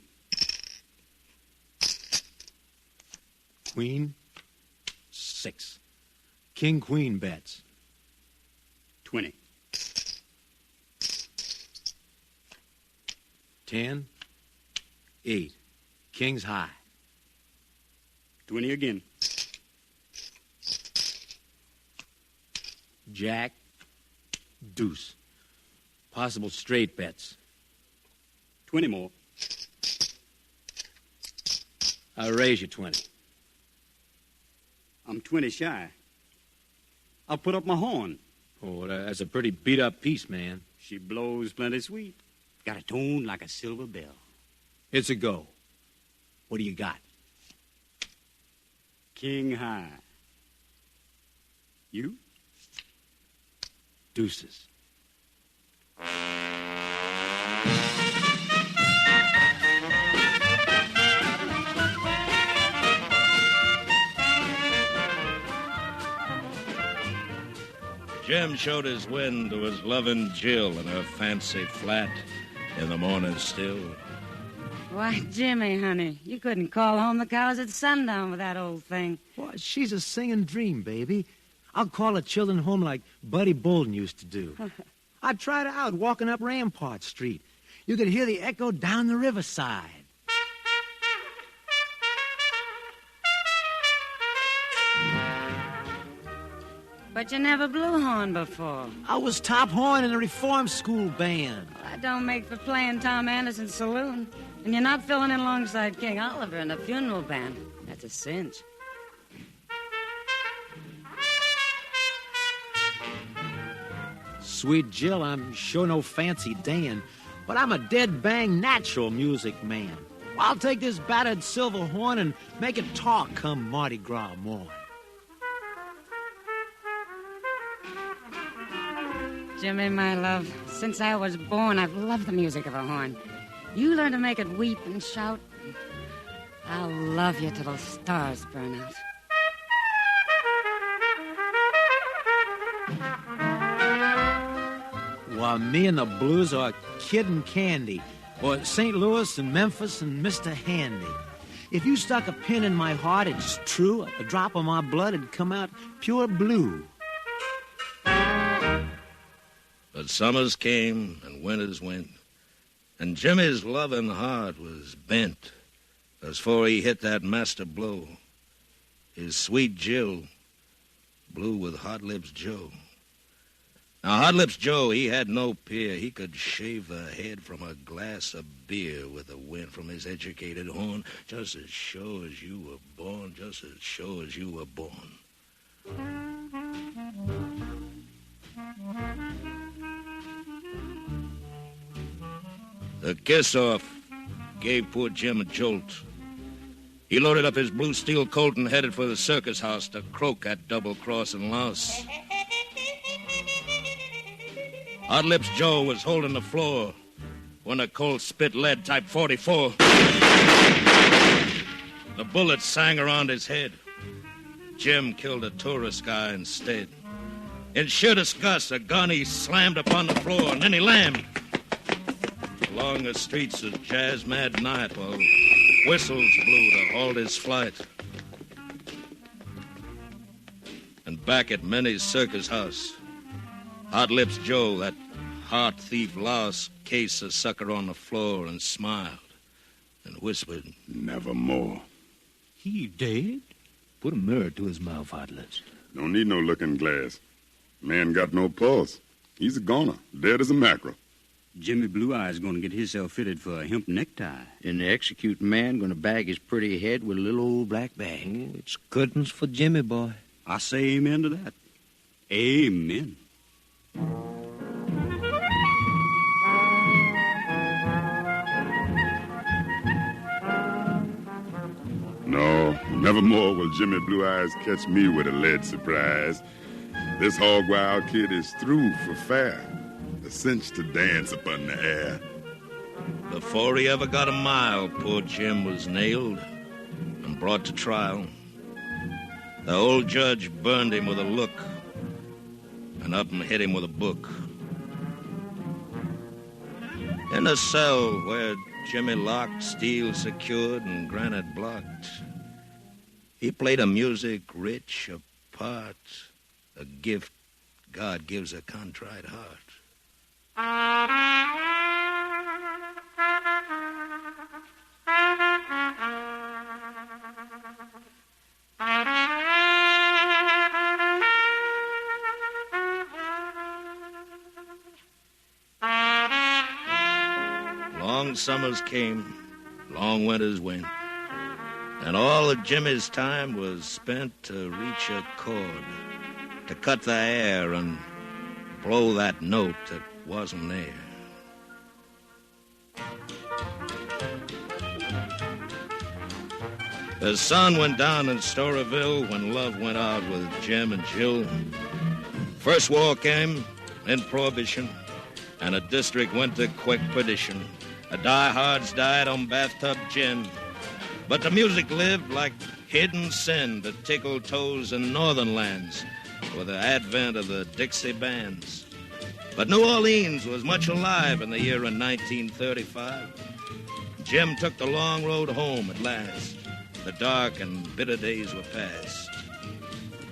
Queen, 6. King, queen bets. 20. 10, 8. King's high. 20 again. Jack, deuce. Possible straight bets. 20 more. I'll raise you 20. I'm 20 shy. I'll put up my horn. Oh, that's a pretty beat-up piece, man. She blows plenty sweet. Got a tone like a silver bell. It's a go. What do you got? King high. You? Deuces. Jim showed his win to his loving Jill in her fancy flat in the morning still. Why, Jimmy, honey, you couldn't call home the cows at sundown with that old thing. Why, she's a singing dream, baby. I'll call the children home like Buddy Bolden used to do. I tried it out walking up Rampart Street. You could hear the echo down the riverside. But you never blew horn before. I was top horn in a reform school band. Well, that don't make for playing Tom Anderson's saloon. And you're not filling in alongside King Oliver in a funeral band. That's a cinch. Sweet Jill, I'm sure no fancy Dan, but I'm a dead bang natural music man. I'll take this battered silver horn and make it talk come Mardi Gras morn. Jimmy, my love, since I was born, I've loved the music of a horn. You learn to make it weep and shout. I'll love you till the stars burn out. While me and the blues are Kid and Candy, or St. Louis and Memphis and Mr. Handy. If you stuck a pin in my heart, it's true, a drop of my blood would come out pure blue. But summers came and winters went, and Jimmy's loving heart was bent as 'fore he hit that master blow. his sweet Jill, blew with Hot Lips Joe. Now, Hot Lips Joe, he had no peer. He could shave the head from a glass of beer with a wind from his educated horn, just as sure as you were born, just as sure as you were born. The kiss-off gave poor Jim a jolt. He loaded up his blue steel colt and headed for the circus house to croak at double-crossing louse. Hot Lips Joe was holding the floor when a Colt spit lead type 44. The bullet sang around his head. Jim killed a tourist guy instead. In sheer disgust, a gun he slammed upon the floor, and then he lammed. Along the streets of jazz-mad night while whistles blew to halt his flight. And back at Minnie's circus house, Hot Lips Joe, that heart thief louse, cased a sucker on the floor and smiled and whispered, "Nevermore." He dead? Put a mirror to his mouth, Hot Lips. Don't need no looking glass. Man got no pulse. He's a goner, dead as a mackerel. Jimmy Blue Eyes going to get himself fitted for a hemp necktie. And the executing man going to bag his pretty head with a little old black bag. Oh, it's goodness for Jimmy, boy. I say amen to that. Amen. No, nevermore will Jimmy Blue Eyes catch me with a lead surprise. This hog wild kid is through for fair. A cinch to dance upon the air. Before he ever got a mile, poor Jim was nailed and brought to trial. The old judge burned him with a look and up and hit him with a book. In the cell where Jimmy locked, steel secured, and granite blocked, he played a music rich, a part, a gift God gives a contrite heart. Long summers came, long winters went, and all of Jimmy's time was spent to reach a chord, to cut the air and blow that note that wasn't there. The sun went down in Storyville when love went out with Jim and Jill. First war came, then Prohibition, and a district went to quick perdition. The diehards died on bathtub gin, but the music lived like hidden sin that tickled toes in northern lands with the advent of the Dixie bands. But New Orleans was much alive in the year of 1935. Jim took the long road home at last. The dark and bitter days were past.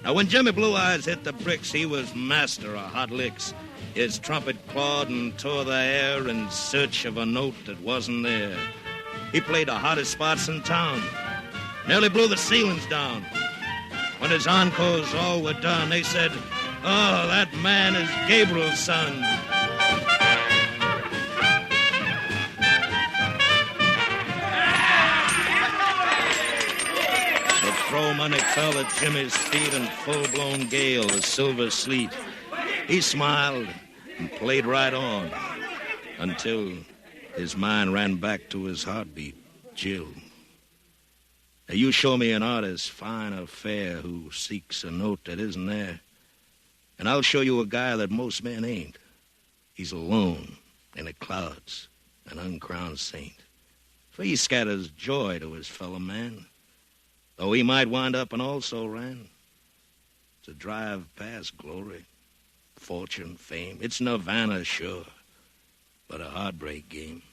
Now, when Jimmy Blue Eyes hit the bricks, he was master of hot licks. His trumpet clawed and tore the air in search of a note that wasn't there. He played the hottest spots in town, nearly blew the ceilings down. When his encores all were done, they said, "Oh, that man is Gabriel's son." The throw money fell at Jimmy's feet in full-blown gale, a silver sleet. He smiled and played right on until his mind ran back to his heartbeat, Jill. Now, you show me an artist, fine or fair, who seeks a note that isn't there, and I'll show you a guy that most men ain't. He's alone in the clouds, an uncrowned saint. For he scatters joy to his fellow man, though he might wind up and also ran to drive past glory, fortune, fame. It's nirvana, sure, but a heartbreak game.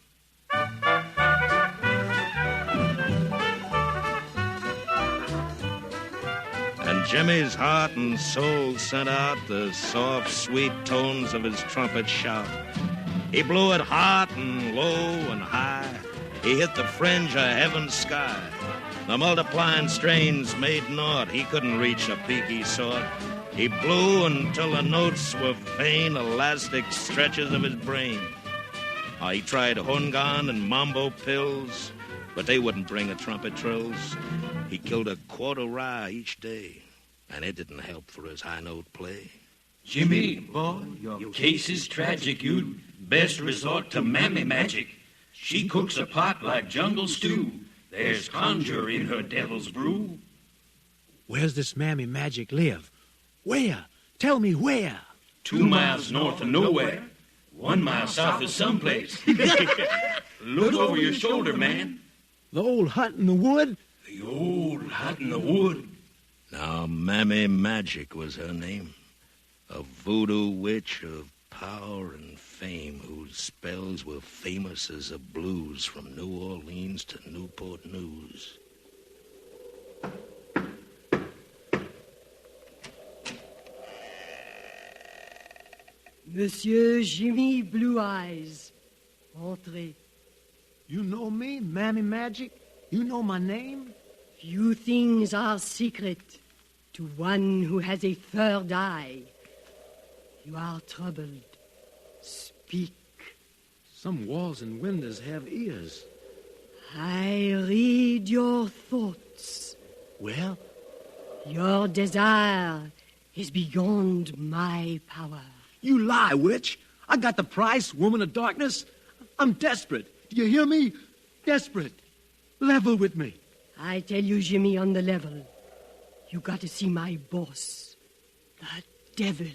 And Jimmy's heart and soul sent out the soft, sweet tones of his trumpet shout. He blew it hot and low and high. He hit the fringe of heaven's sky. The multiplying strains made naught. He couldn't reach the peak he sought. He blew until the notes were vain, elastic stretches of his brain. He tried hongan and mambo pills, but they wouldn't bring the trumpet trills. He killed a quarter rye each day, and it didn't help for his high note play. Jimmy, boy, your case is tragic. You'd best resort to Mammy Magic. She cooks a pot like jungle stew. There's conjure in her devil's brew. Where's this Mammy Magic live? Where? Tell me where. 2 miles north of nowhere. 1 mile south of someplace. Look over your shoulder, man. The old hut in the wood? The old hut in the wood. Now, Mammy Magic was her name. A voodoo witch of power and fame whose spells were famous as the blues from New Orleans to Newport News. Monsieur Jimmy Blue Eyes, entrez. You know me, Mammy Magic? You know my name? Few things are secret to one who has a third eye. You are troubled. Speak. Some walls and windows have ears. I read your thoughts. Well? Your desire is beyond my power. You lie, witch. I got the price, woman of darkness. I'm desperate. Do you hear me? Desperate. Level with me. I tell you, Jimmy, on the level. You got to see my boss, the devil.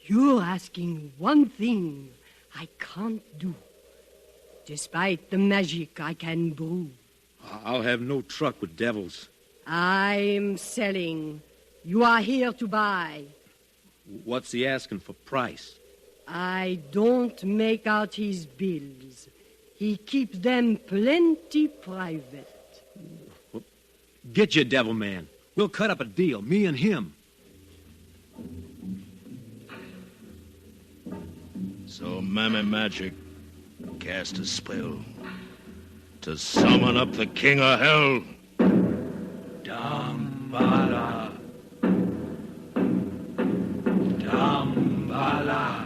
You're asking one thing I can't do, despite the magic I can brew. I'll have no truck with devils. I'm selling. You are here to buy. What's he asking for price? I don't make out his bills. He keeps them plenty private. Well, get your devil man. We'll cut up a deal, me and him. So Mammy Magic cast a spell to summon up the king of hell. Dambala. Dambala.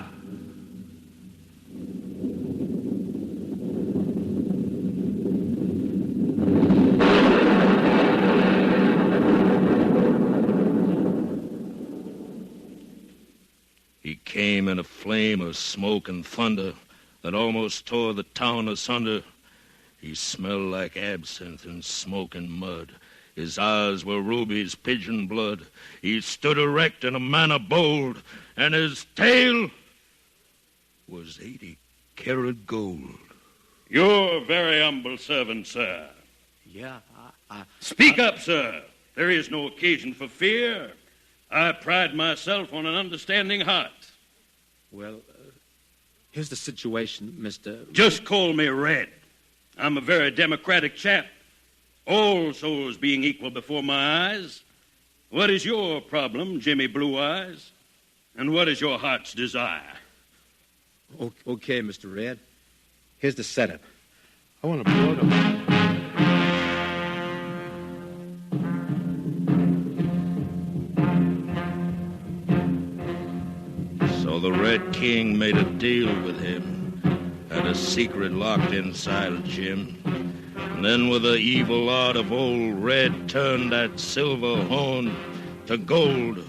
He came in a flame of smoke and thunder that almost tore the town asunder. He smelled like absinthe and smoke and mud. His eyes were rubies, pigeon blood. He stood erect in a manner bold, and his tail was 80-karat gold. Your very humble servant, sir. Yeah, Speak up, sir. There is no occasion for fear. I pride myself on an understanding heart. Well, here's the situation, Mr. Just call me Red. I'm a very democratic chap. All souls being equal before my eyes. What is your problem, Jimmy Blue Eyes? And what is your heart's desire? Okay, Mr. Red. Here's the setup. I want to blow the... So the Red King made a deal with him, had a secret locked inside of Jim. And then with the evil art of old Red turned that silver horn to gold.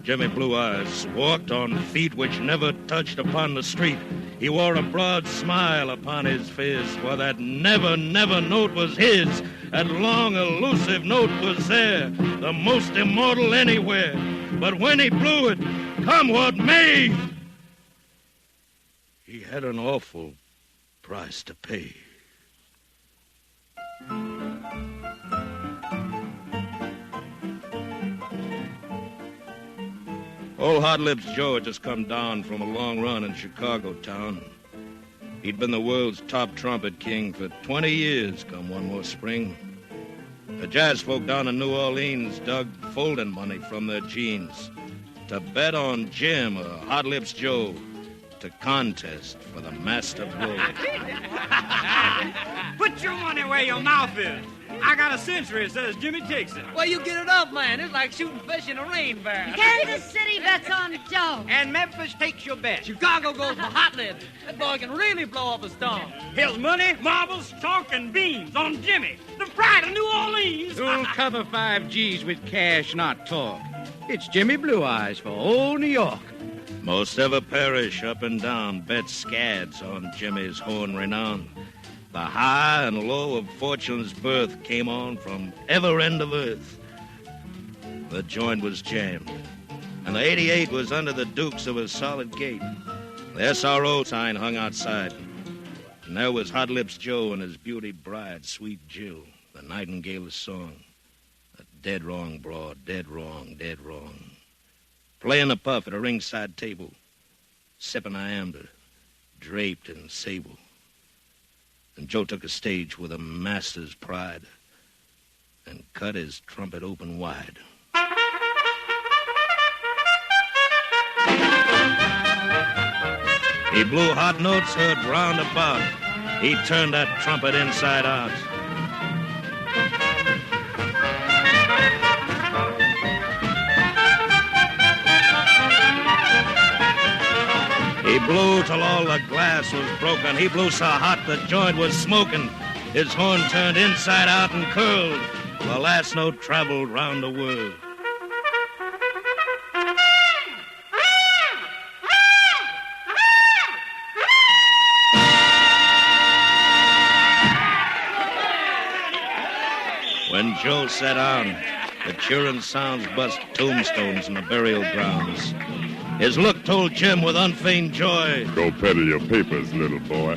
Jimmy Blue Eyes walked on feet which never touched upon the street. He wore a broad smile upon his face, for that never, never note was his. That long, elusive note was there, the most immortal anywhere. But when he blew it, come what may, he had an awful price to pay. Old Hot Lips Joe had just come down from a long run in Chicago town. He'd been the world's top trumpet king for 20 years come one more spring. The jazz folk down in New Orleans dug folding money from their jeans to bet on Jim or Hot Lips Joe to contest for the master blow. Put your money where your mouth is. I got a century that says Jimmy takes it. Well, you get it up, man. It's like shooting fish in a rain barrel. Kansas City bets on Joe. And Memphis takes your bet. Chicago goes for hot lips. That boy can really blow up a storm. His money, marbles, chalk, and beans on Jimmy, the pride of New Orleans. Who'll cover 5 G's with cash, not talk? It's Jimmy Blue Eyes for old New York. Most ever parish up and down bet scads on Jimmy's horn renown. The high and low of fortune's birth came on from ever end of earth. The joint was jammed, and the 88 was under the dukes of a solid gate. The SRO sign hung outside, and there was Hot Lips Joe and his beauty bride, Sweet Jill, the nightingale's song. A dead wrong broad, dead wrong, dead wrong. Playing the puff at a ringside table, sipping amber, draped in sable. And Joe took a stage with a master's pride and cut his trumpet open wide. He blew hot notes heard round about. He turned that trumpet inside out. He blew till all the glass was broken. He blew so hot the joint was smoking. His horn turned inside out and curled. The last note traveled round the world. When Joe sat down, the cheering sounds bust tombstones in the burial grounds. His look told Jim with unfeigned joy, "Go peddle your papers, little boy."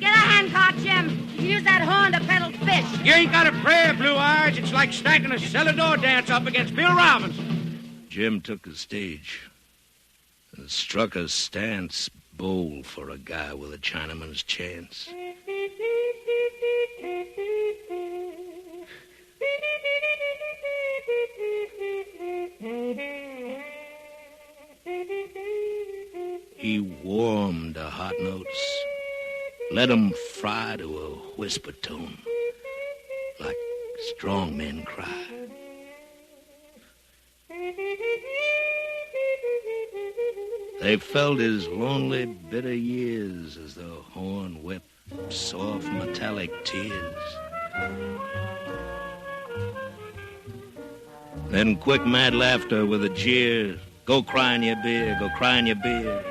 Get a handcart, Jim. You use that horn to peddle fish. You ain't got a prayer, Blue Eyes. It's like stacking a cellar door dance up against Bill Robinson. Jim took the stage and struck a stance bold for a guy with a Chinaman's chance. He warmed the hot notes, let 'em fry to a whisper tone, like strong men cry. They felt his lonely, bitter years as the horn wept soft, metallic tears. Then quick, mad laughter with a jeer. Go cry in your beer, go cry in your beer.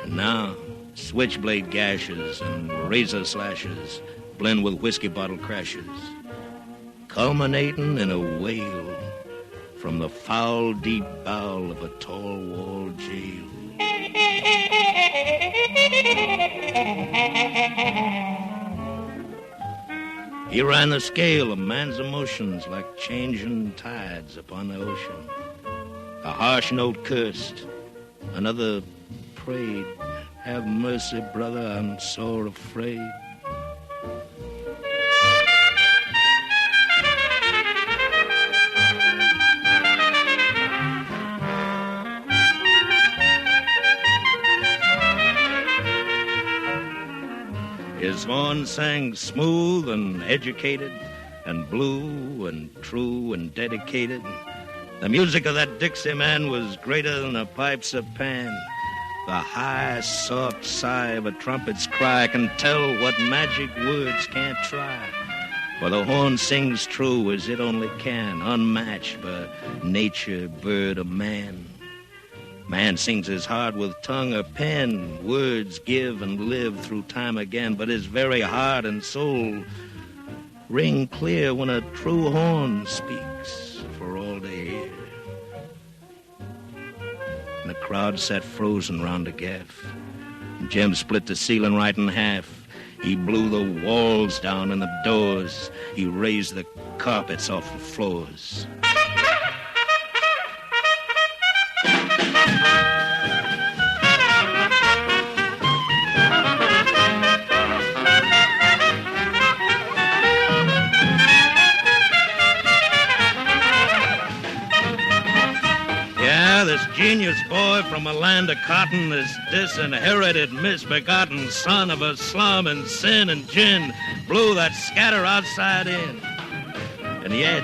And now, switchblade gashes and razor slashes blend with whiskey bottle crashes, culminating in a wail from the foul, deep bowel of a tall-walled jail. He ran the scale of man's emotions like changing tides upon the ocean. A harsh note cursed, another prayed, "Have mercy, brother, I'm so afraid." His horn sang smooth and educated, and blue and true and dedicated. The music of that Dixie man was greater than the pipes of Pan. The high, soft sigh of a trumpet's cry can tell what magic words can't try. For the horn sings true as it only can, unmatched by nature, bird, or man. Man sings his heart with tongue or pen. Words give and live through time again, but his very heart and soul ring clear when a true horn speaks for all to hear. And the crowd sat frozen round the gaff. Jim split the ceiling right in half. He blew the walls down and the doors. He raised the carpets off the floors. This genius boy from a land of cotton, this disinherited, misbegotten son of a slum and sin and gin, blue that scatter outside in. And yet,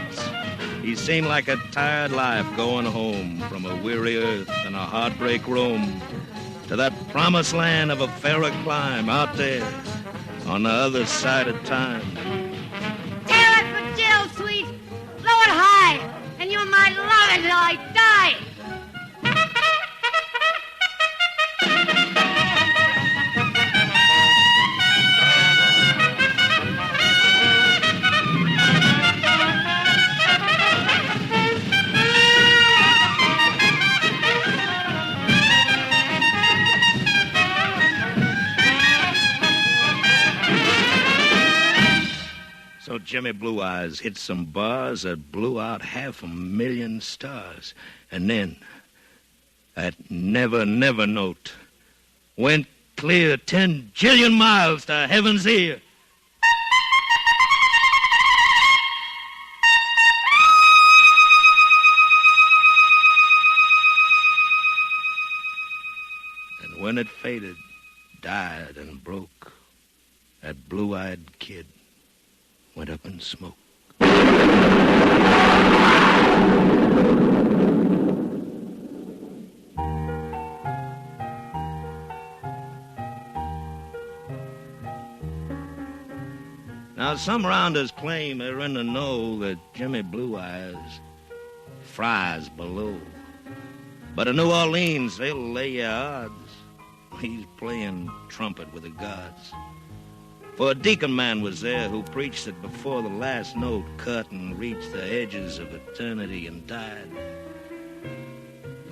he seemed like a tired life going home from a weary earth and a heartbreak roam to that promised land of a fairer clime out there on the other side of time. Tail it for Jill, sweet. Blow it high, and you might love it till I die. So Jimmy Blue Eyes hit some bars that blew out 500,000 stars. And then, that never, never note went clear 10 jillion miles to heaven's ear. And when it faded, died and broke, that blue-eyed kid went up in smoke. Now, some rounders claim they're in the know that Jimmy Blue Eyes fries below. But in New Orleans, they'll lay you odds he's playing trumpet with the gods. For a deacon man was there who preached that before the last note cut and reached the edges of eternity and died,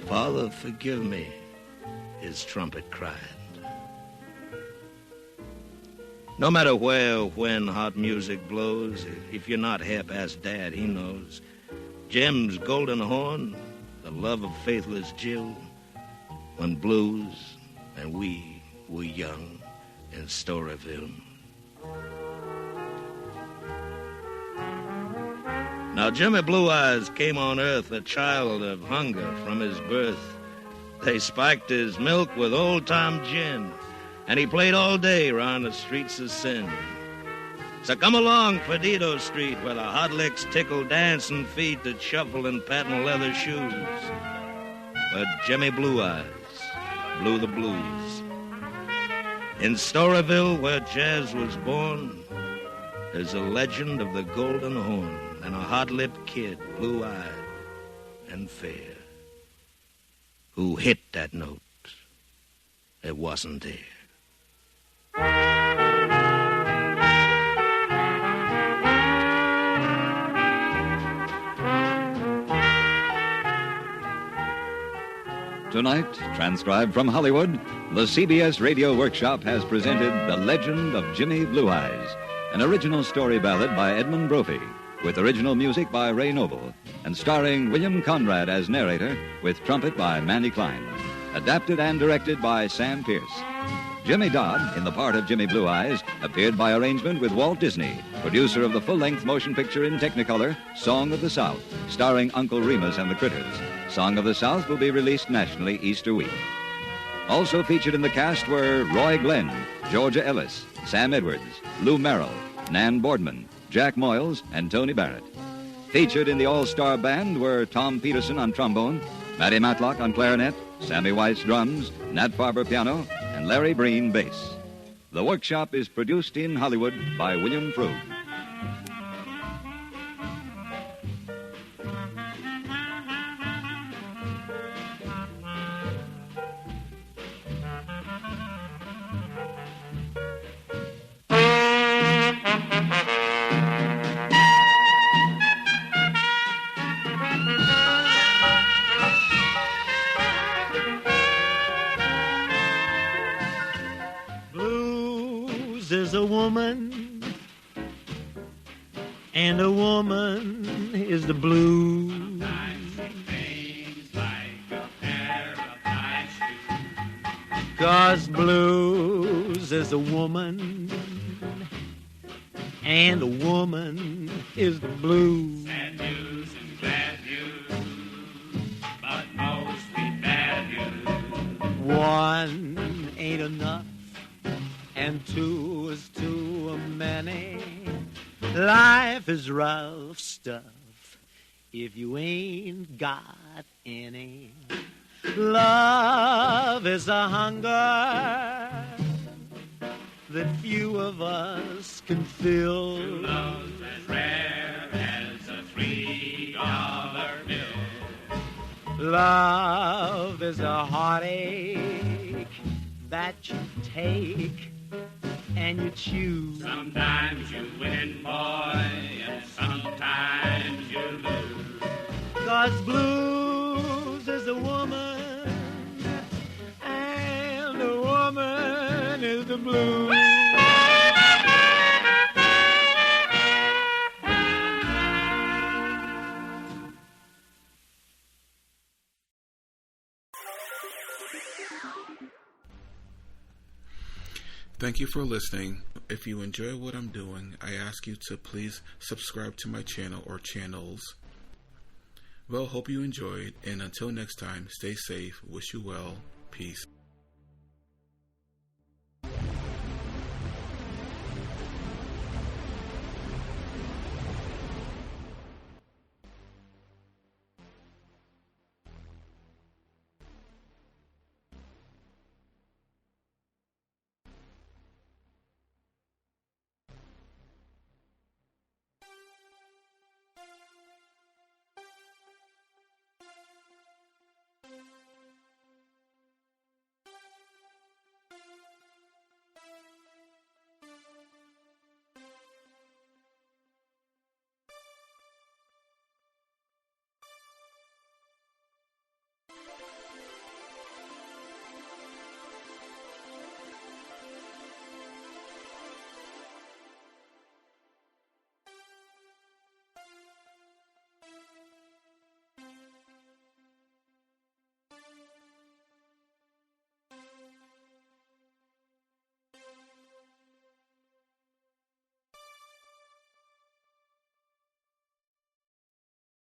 "Father, forgive me," his trumpet cried. No matter where or when hot music blows, if you're not hip, ask Dad, he knows. Jim's golden horn, the love of faithless Jill, when blues and we were young in Storyville. Now, Jimmy Blue Eyes came on earth a child of hunger from his birth. They spiked his milk with old-time gin, and he played all day round the streets of sin. So come along Perdido Street, where the hot licks tickle dancing feet that shuffle in patent leather shoes. But Jimmy Blue Eyes blew the blues. In Storyville, where jazz was born, there's a legend of the golden horn and a hot-lipped kid, blue-eyed and fair, who hit that note that wasn't there. Tonight, transcribed from Hollywood, the CBS Radio Workshop has presented The Legend of Jimmy Blue Eyes, an original story ballad by Edmund Brophy, with original music by Ray Noble, and starring William Conrad as narrator, with trumpet by Manny Klein. Adapted and directed by Sam Pierce. Jimmy Dodd, in the part of Jimmy Blue Eyes, appeared by arrangement with Walt Disney, producer of the full-length motion picture in Technicolor, Song of the South, starring Uncle Remus and the Critters. Song of the South will be released nationally Easter week. Also featured in the cast were Roy Glenn, Georgia Ellis, Sam Edwards, Lou Merrill, Nan Boardman, Jack Moyles, and Tony Barrett. Featured in the all-star band were Tom Peterson on trombone, Matty Matlock on clarinet, Sammy Weiss drums, Nat Farber piano, and Larry Breen bass. The Workshop is produced in Hollywood by William Froug. Is a woman, and a woman is the blues. Cause blues is a woman, and a woman is the blues. Sad news and glad news, but mostly bad One ain't enough, and two is too many. Life is rough stuff if you ain't got any. Love is a hunger that few of us can fill. True love's as rare as a $3 bill. Love is a heartache that you take and you choose. Sometimes you win, boy, and sometimes you lose. 'Cause blues is a woman, and a woman is the blues. Thank you for listening. If you enjoy what I'm doing, I ask you to please subscribe to my channel or channels. Well, hope you enjoyed, and until next time, stay safe, wish you well, peace.